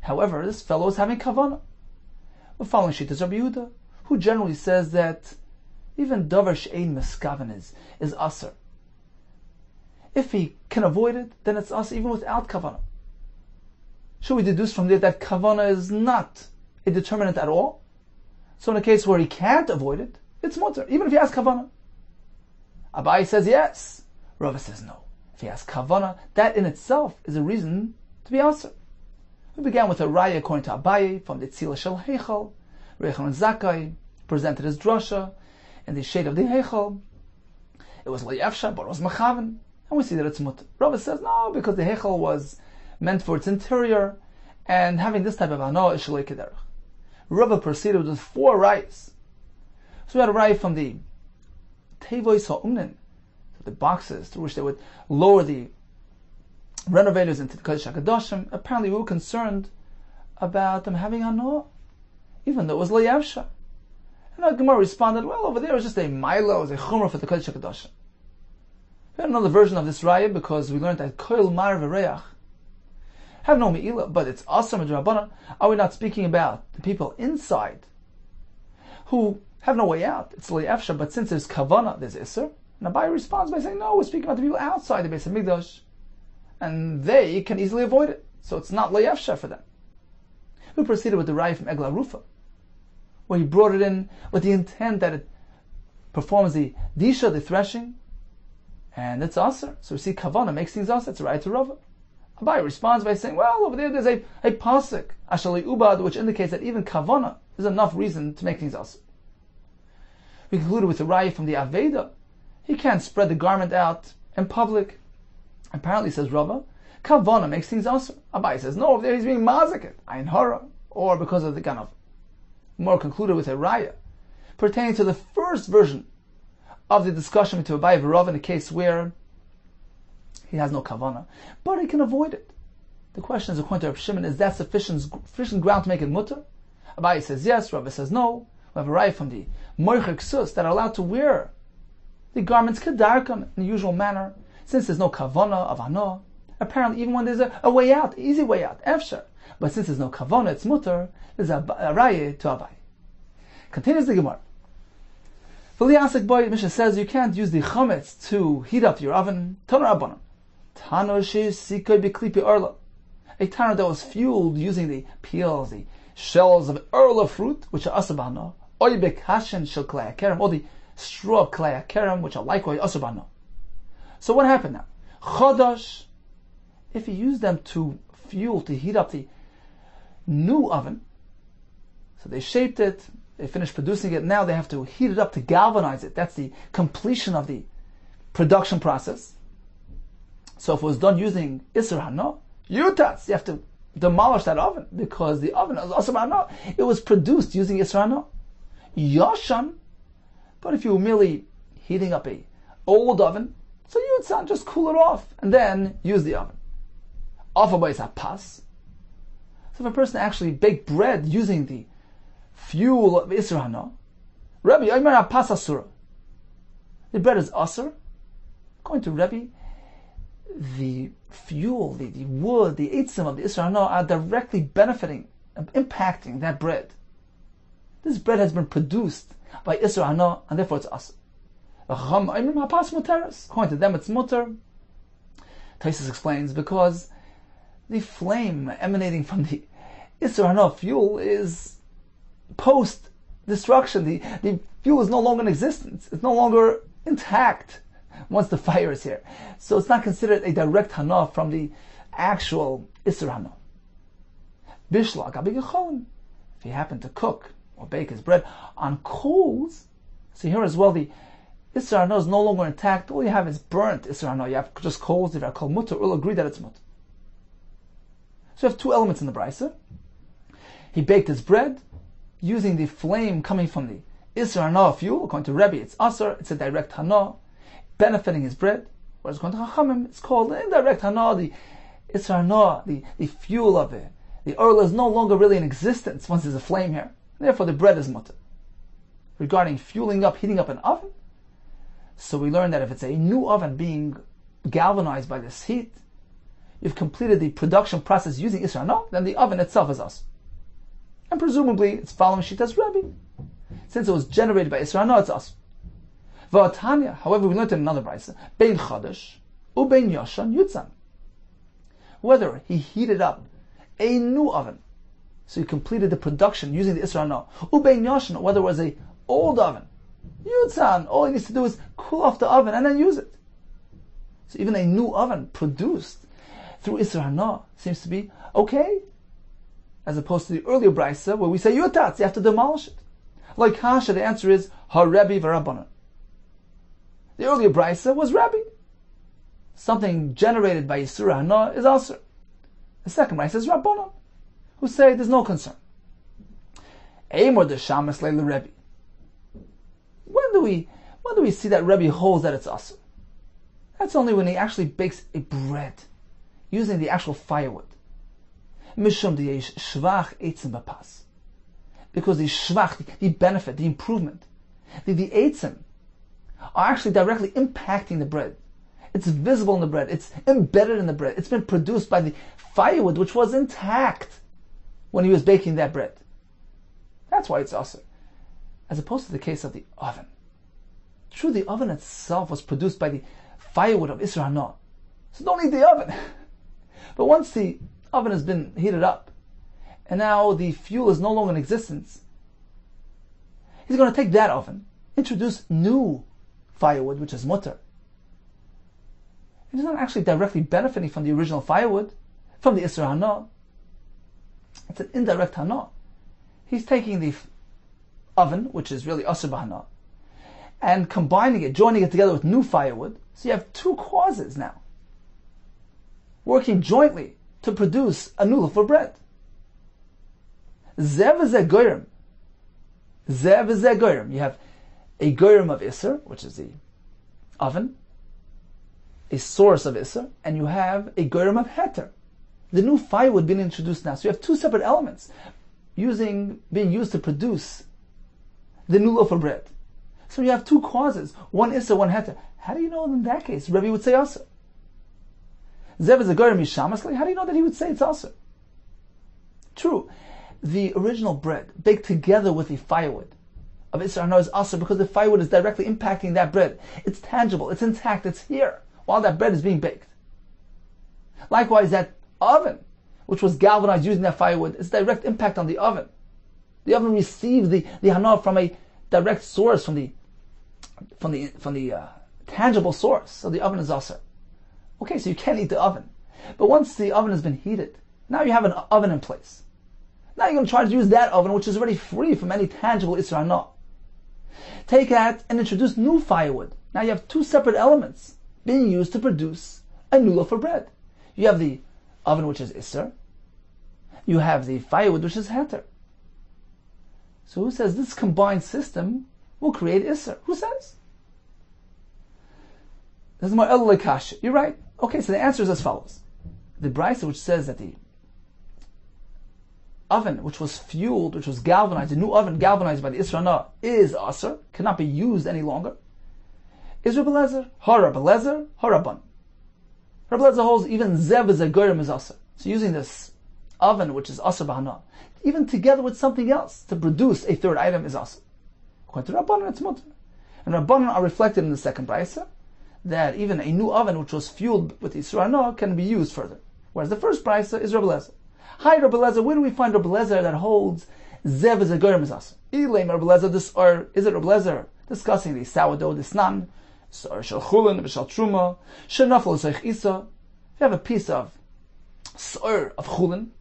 However, this fellow is having kavanah. We're following Shitas Rabbi Yehuda, who generally says that even davar she'ein meskaven is aser. If he can avoid it, then it's aser even without kavanah. Should we deduce from there that kavanah is not a determinant at all? So in a case where he can't avoid it, it's mutter, even if he has kavanah. Abaye says yes. Rava says no. If he has kavanah, that in itself is a reason to be aser. We began with a raya according to Abaye from the Tzila Shel Heichal. Rechon and Zakkai presented his drasha in the shade of the Heichal. It was Le'efsha, but it was Machaven. And we see that it's mutter. Rava says no, because the Heichal was meant for its interior, and having this type of hana is Shalei Kederach. Rava proceeded with 4 rayas. So we had a raya from the Tevois Ha'umnin, the boxes through which they would lower the renovators into the Kodesh HaKadoshim. Apparently we were concerned about them having hana, even though it was Le'yavsha. And the Gemara responded, well, over there it was just a milo, it was a chumrah for the Kodesh HaKadoshim. We had another version of this raya because we learned that koil mar v'reach have no me'ilah, but it's asar midrabanan. Are we not speaking about the people inside who have no way out? It's le'efsha, but since there's kavana, there's isser. And Abaye responds by saying, no, we're speaking about the people outside the Beis HaMikdash, and they can easily avoid it. So it's not le'efsha for them. We proceeded with the raya from Egla Rufa, where he brought it in with the intent that it performs the disha, the threshing, and it's asar. So we see kavana makes things asar. It's a raya to Rava. Abaye responds by saying, well, over there there's a pasuk, Ashali Ubad, which indicates that even kavana is enough reason to make things asr. We concluded with a raya from the Aveda. He can't spread the garment out in public. Apparently, says Rava, kavana makes things asr. Abaye says, no, over there he's being mazaket, ayin hara, or because of the ganav. More concluded with a raya pertaining to the first version of the discussion between Abaye and Rava in a case where he has no kavana, but he can avoid it. The question is, according to Reb Shimon, is that sufficient ground to make it mutter? Abaye says yes, Rava says no. We have a raya from the moichik sus that are allowed to wear the garments kedarkan in the usual manner, since there's no kavana of hana. Apparently, even when there's a way out, easy way out, efshar. But since there's no kavana, it's mutter. There's a raya to Abaye. Continues the Gemara. V'li'asek boy, Mishnah says you can't use the chametz to heat up your oven. Taner Rabbanan. Tano sikoi b'klipi orla. A tanner that was fueled using the peels, the shells of orla fruit, which are asur b'hana, oy bekashen shel klei hakerem, or the straw of klei hakerem, which are likewise asur b'hana. So what happened now? Chodosh, if he used them to fuel, to heat up the new oven. So they shaped it, they finished producing it, now they have to heat it up to galvanize it. That's the completion of the production process. So if it was done using Isser Hana, Yutatz, you have to demolish that oven, because the oven is Asr Hana. It was produced using Isser Hana. Yashan, but if you were merely heating up a old oven, so Yutzan, just cool it off, and then use the oven. Afabai is a pas. So if a person actually baked bread using the fuel of Isser Hana, Rabbi, Aymer pas asura. The bread is asur. According to Rabbi, the fuel, the wood, the eitzim of the Isser Hana are directly benefiting, impacting that bread. This bread has been produced by Isser Hana, and therefore it's asur. According to them, it's mutter. Taisus explains, because the flame emanating from the Isser Hana fuel is post-destruction. The fuel is no longer in existence. It's no longer intact once the fire is here. So it's not considered a direct Hana from the actual Isser Hana. Bishla, if he happened to cook or bake his bread on coals, so here as well, the Isser Hana is no longer intact. All you have is burnt Isser Hana. You have just coals. If you have kol mutter, we'll agree that it's mutter. So you have two elements in the brisa. He baked his bread using the flame coming from the Isser Hana fuel. According to Rebbe, it's asur. It's a direct Hana, benefiting his bread. Whereas according to Chachamim, it's called indirect Hana. The Isser Hana, the fuel of it, the oil is no longer really in existence once there's a flame here. Therefore, the bread is mutter. Regarding fueling up, heating up an oven, so we learn that if it's a new oven being galvanized by this heat, you've completed the production process using Isser Hana, then the oven itself is asur. And presumably, it's following Shitas Rebbe. Since it was generated by Isser Hana, it's asur. V'atanya, however, we learned in another brisa, bein chadash ubein yashan yutzan. Whether he heated up a new oven, so he completed the production using the Isser Hana, ubein yashan, whether it was a old oven, yutzan, all he needs to do is cool off the oven and then use it. So even a new oven produced through Isser Hana seems to be okay, as opposed to the earlier brisa where we say yutatz, you have to demolish it. Like Kasha, the answer is harebi v'rabbanan. The earlier brisa was Rabbi. Something generated by Isser Hana is asur. The second brisa is Rabbanan, who say there's no concern. Eimor de shamas leil Rebbe. When do we see that Rebbe holds that it's asur? That's only when he actually bakes a bread using the actual firewood. Mishum diyesh shvach eitzim b'pas. Because the shvach, the benefit, the improvement, the eitzim are actually directly impacting the bread. It's visible in the bread. It's embedded in the bread. It's been produced by the firewood, which was intact when he was baking that bread. That's why it's asur, as opposed to the case of the oven. True, the oven itself was produced by the firewood of Isser Hana, so don't need the oven. But once the oven has been heated up, and now the fuel is no longer in existence, he's going to take that oven, introduce new firewood, which is mutter. He's not actually directly benefiting from the original firewood, from the Isser Hana. It's an indirect Hana. He's taking the oven, which is really asur b'Hana, and combining it, joining it together with new firewood. So you have two causes now, working jointly to produce a new loaf of bread. Zev v'zeh goyim. Zev v'zeh goyim. You have a goyim of Isser, which is the oven, a source of Isser, and you have a goyim of Heter, the new firewood being introduced now. So you have two separate elements being used to produce the new loaf of bread. So you have two causes, one Isser, one Heter. How do you know in that case Rebbe would say asur? Zev is a goyim mishamas. How do you know that he would say it's asur? True, the original bread baked together with the firewood of Isser Hana is asur because the firewood is directly impacting that bread. It's tangible, it's intact, it's here while that bread is being baked. Likewise, that oven, which was galvanized using that firewood, is direct impact on the oven. The oven received the Hana from a direct source, from the tangible source. So the oven is asur. Okay, so you can't eat the oven. But once the oven has been heated, now you have an oven in place. Now you're going to try to use that oven, which is already free from any tangible Isra Hana. Take that and introduce new firewood. Now you have two separate elements being used to produce a new loaf of bread. You have the oven, which is Isser. You have the firewood, which is Heter. So who says this combined system will create Isser? Who says? This is more Elulekash. You're right. Okay, so the answer is as follows. The Brisa, which says that the oven, which was fueled, which was galvanized, the new oven galvanized by the Isra Hana, is Asr, cannot be used any longer, is Rabbi Lezer, Rabbi Lezer, Rabban. Rabbi Lezer holds even Zev is a Goyim is Asr. So using this oven, which is Asr Bahana, even together with something else to produce a third item is Asr. According to Rabbanan, it's Mutter. And Rabbanan are reflected in the second Brisa, that even a new oven, which was fueled with Isra Hana, can be used further. Whereas the first Brisa is Rabbi Lezer. Hi, Rabbi Lezer, where do we find Rabbi Lezer that holds Zev is a Goyim is Asr? Ilaim Rabbi Lezer, this, or is it Rabbi Lezer discussing the sourdough, the snan, or shal chulin, shal truma, shenafel seich isa. If you have a piece of sor of chulin,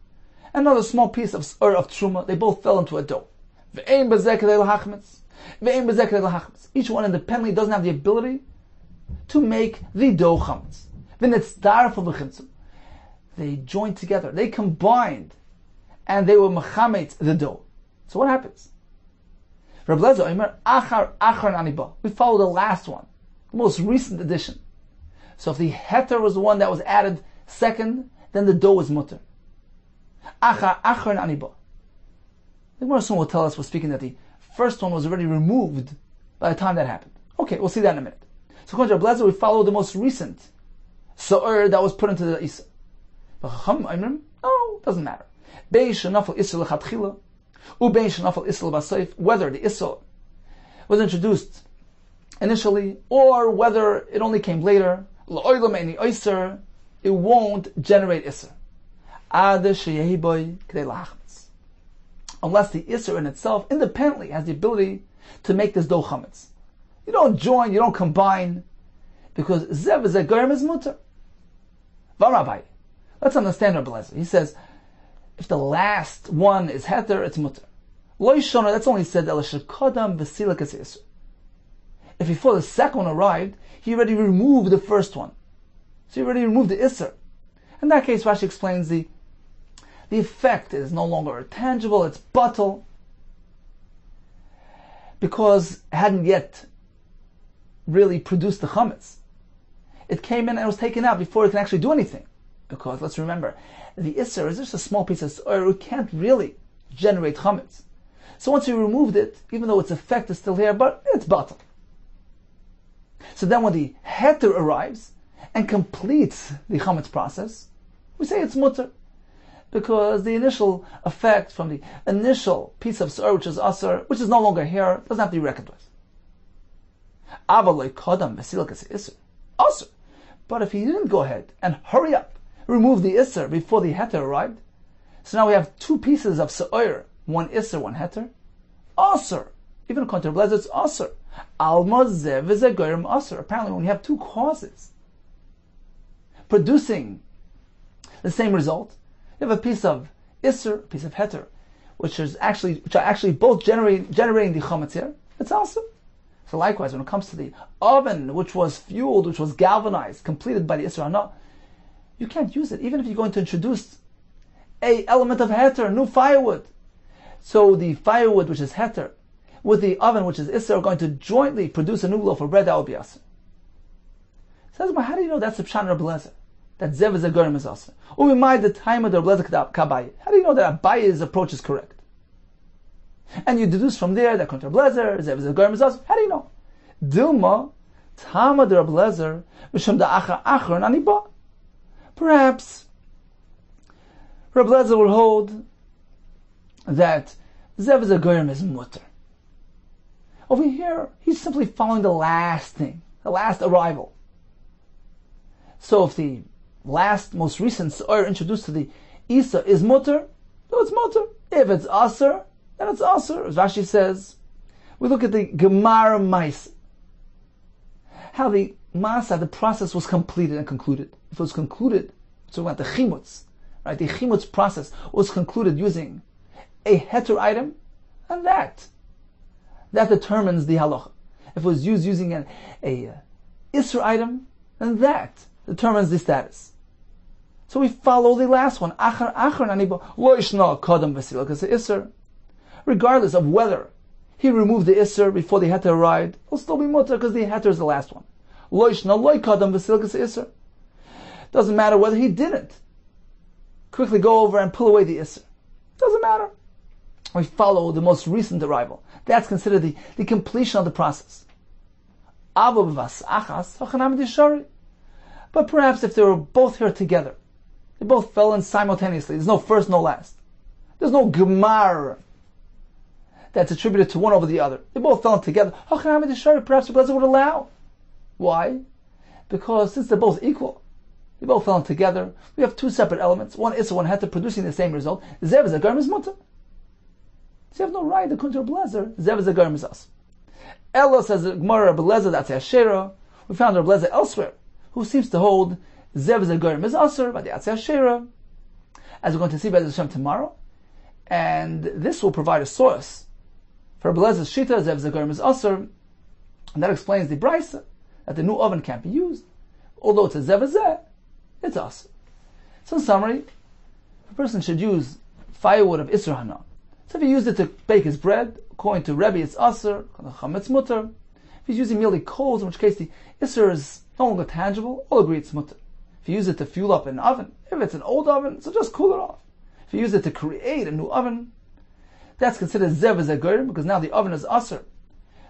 and another small piece of sor of truma, they both fell into a dough. Ve'ein bezeh kedei lahachmetz. Ve'ein bezeh kedei lahachmetz. Each one independently doesn't have the ability to make the dough chametz. V'netzdarfu b'chimtzum. They joined together, they combined, and they were mechametz the dough. So what happens? Rabbi Lezer Omer, achar aniba. We follow the last one, the most recent addition. So if the heter was the one that was added second, then the dough was mutter. Achar aniba. The Gemara soon will tell us, we're speaking that the first one was already removed by the time that happened. Okay, we'll see that in a minute. So according to Rabbi Lezer, we follow the most recent sa'ur that was put into the isa. No, doesn't matter. Whether the Issel was introduced initially or whether it only came later, it won't generate Isser. Unless the Isser in itself independently has the ability to make this dough chametz. You don't join, you don't combine, because Zev is a Goyim is mutter. Varabai. Let's understand Rabbi Lezer. He says, if the last one is heter, it's mutter. Lo yishona, that's only said, if before the second one arrived, he already removed the first one. So he already removed the isser. In that case, Rashi explains the effect is no longer tangible, it's batal, because it hadn't yet really produced the chametz. It came in and was taken out before it can actually do anything. Because let's remember, the Isser is just a small piece of soil, it can't really generate chametz. So once you removed it, even though its effect is still here, but it's batal. So then when the heter arrives and completes the chametz process, we say it's mutter. Because the initial effect from the initial piece of soil, which is asr, which is no longer here, doesn't have to be reckoned with. But if he didn't go ahead and hurry up, remove the Isser before the Heter arrived, so now we have two pieces of Sa'ir, one Isser, one Heter. Asr. Even according to Rabbi Lezer, it's Asr. Alma Zev is a Goyim Asr. Apparently when you have two causes producing the same result, you have a piece of Isser, a piece of Heter, which are actually both generating the Chametz here. It's Asr. So likewise, when it comes to the oven, which was fueled, which was galvanized, completed by the Isra Hana, you can't use it, even if you're going to introduce a element of heter, new firewood. So the firewood, which is heter, with the oven, which is Isra, are going to jointly produce a new loaf of bread that will be Asr. Says, but how do you know that's the Pshan Rabbi Lezer? That Zev is a Goyim is Asr. Or we might the time of the Rabbi Lezer Kabayi. How do you know that Abayi's approach is correct? And you deduce from there that according to Rabbi Lezer, Zev is a Goyim is Asr. How do you know? Dilma, Tama de Rabbi Lezer, Misham da Achar Naniba. Perhaps Rabbi Lezer will hold that Zev is a Goyim is mutter. Over here, he's simply following the last thing, the last arrival. So if the last, most recent Sa'ir introduced to the Isa is mutter, so it's mutter. If it's Asr, then it's Asr. As Rashi says, we look at the Gemara Mais, how the Masa, the process was completed and concluded. If it was concluded, so about the Chimutz, right? The Chimutz process was concluded using a heter item, and that determines the halacha. If it was used using a isser item, then that determines the status. So we follow the last one. Regardless of whether he removed the isser before the heter arrived, it'll still be mutter because the heter is the last one. Doesn't matter whether he didn't quickly go over and pull away the isser. Doesn't matter. We follow the most recent arrival. That's considered the completion of the process. But perhaps if they were both here together, they both fell in simultaneously. There's no first, no last. There's no gemar that's attributed to one over the other. They both fell in together. Perhaps the Blazer would allow. Why? Because since they're both equal, they both fell in together. We have two separate elements. One is one heter producing the same result. Zev is a garm is mutter. So you have no right to come to a Blazer. Zev is a garm is us. Ella says Gemara Blazer, that's Ashera. We found a Blazer elsewhere who seems to hold Zev is a garm is usher by the Atzei Ashera, as we're going to see by the Hashem tomorrow. And this will provide a source for Blez's Shita, Zev is a garm is usher, and that explains the Brisa that the new oven can't be used. Although it's a Zev Zeh, it's usher. So in summary, a person should use firewood of Isra Hana. So if he used it to bake his bread, according to Rebbe, it's usher, it's mutter. If he's using merely coals, in which case the Isra is no longer tangible, all agree it's mutter. If you use it to fuel up an oven, if it's an old oven, so just cool it off. If you use it to create a new oven, that's considered zev as a goyim, because now the oven is usher.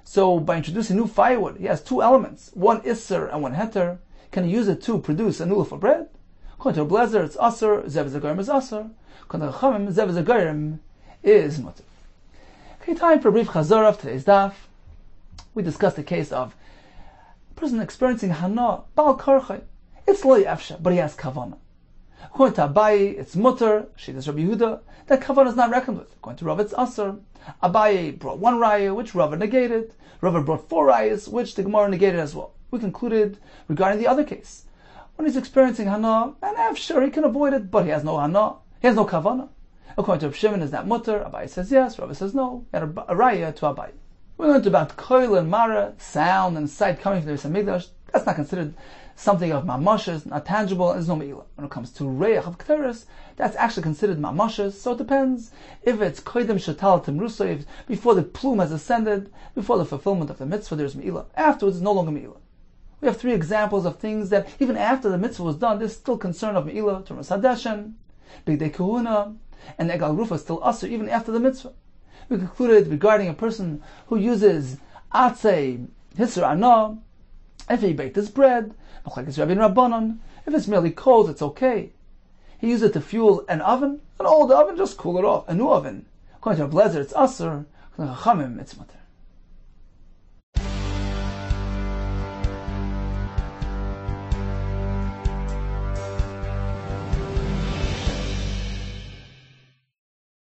So by introducing new firewood, he has two elements, one isser and one heter. Can he use it to produce a new loaf of bread? According to a blazer, it's usher, zev as a goyim is usher. According to Chachamim, zev as a goyim is mutter. Okay, time for a brief chazor of today's daf. We discussed the case of a person experiencing hana, bal karchay. It's lo yafsha, but he has kavana. According to Abaye, it's mutter. She does Rabbi Yehuda. That kavana is not reckoned with. According to Rav, it's aser. Abaye brought one raya, which Rav negated. Rav brought four rayas, which the Gemara negated as well. We concluded regarding the other case. When he's experiencing hana, and afshar, he can avoid it, but he has no hana. He has no kavana. According to Rav Shimon, is that mutter? Abaye says yes. Rav says no. And a raya to Abaye. We learned about koil and mara, sound and sight coming from the Beis Hamikdash. That's not considered something of mamashas, not tangible, and there's no me'ilah. When it comes to reach of kteres, that's actually considered mamashas, so it depends if it's koidem shatal timrusa, before the plume has ascended, before the fulfillment of the mitzvah, there's me'ilah. Afterwards, it's no longer me'ilah. We have three examples of things that even after the mitzvah was done, there's still concern of me'ilah, Tumas Hadeshen, Big Day Kahuna, and Egal Rufa is still asur even after the mitzvah. We concluded regarding a person who uses atzei, hisr anah, if he baked his bread, if it's merely cold, it's okay. He used it to fuel an oven, an old oven, just cool it off. A new oven, according to a blazer, it's asur, according to Chachamim, it's mutter.